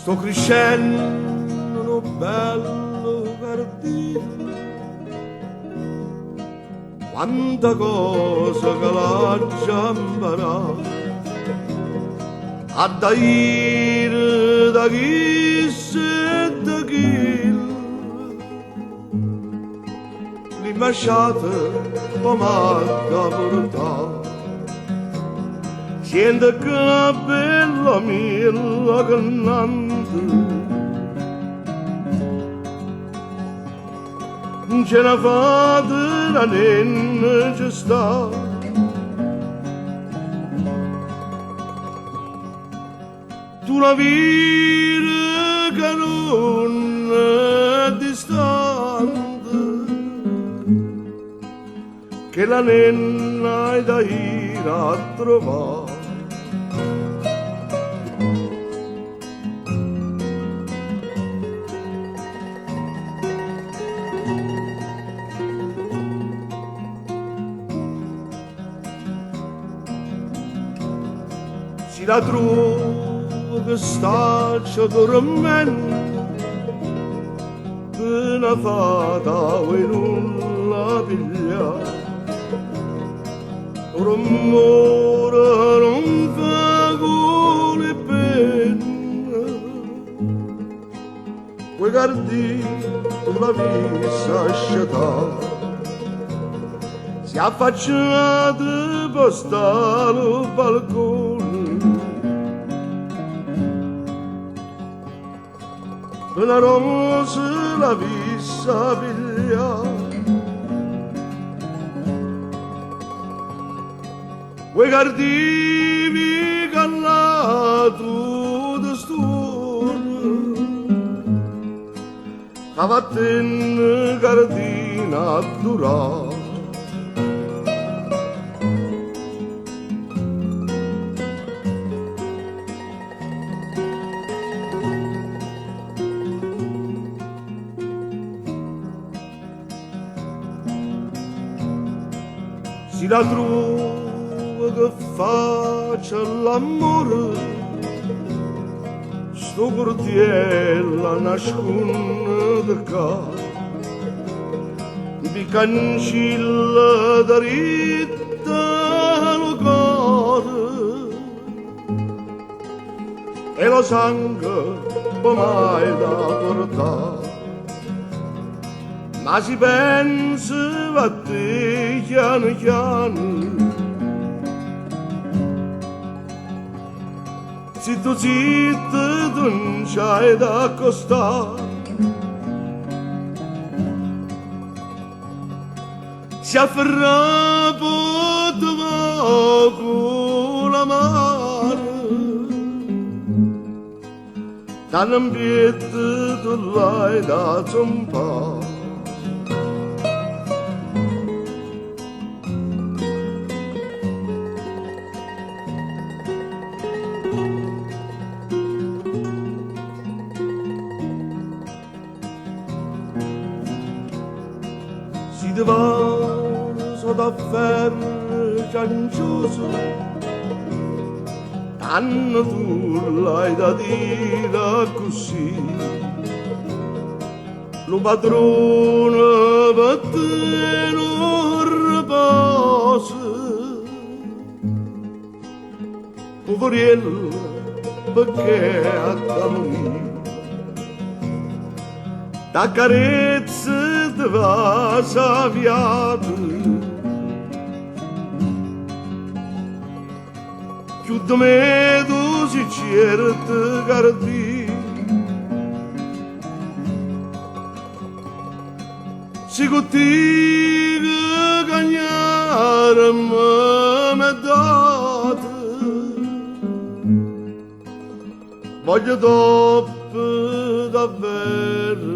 sto crescendo bello giardino, quanta cosa che l'ha già imparato a dire da chi e da chi l'ambasciata pomata portata. Sente che la bella mia cantante ce la fa la nenna ci sta. Tu la vire che non è distante, che la nenna è da ir a trovare. Si la trova che sta dormendo, che una fata e non la piglia, rumore non fa con le penne, quei giardini tu la vista sciatata, si affacciata per stare al balcone, una rosa la vista pigliata, quei giardini callato da stone, che vattene giardina a durare. Si la trova che faccia l'amore, sto cortiella nasconde qua, mi cancilla da ritta lo cuore, e lo sangue poi mai da portare. Ma si pensa a te piano piano, zitto zitto tu non c'hai da accostare, si afferra poco la mare, tanto in piedi tu l'hai da zompare. Si devano sotto a ferro ciancioso, tanto tu l'hai da dire così, lo padrone per te non riposa, poverello perché a t'ammonire, da carezze te va saviato, più di me tu si cerca gardi, si coltiva cagnare me date, voglio dopo davvero.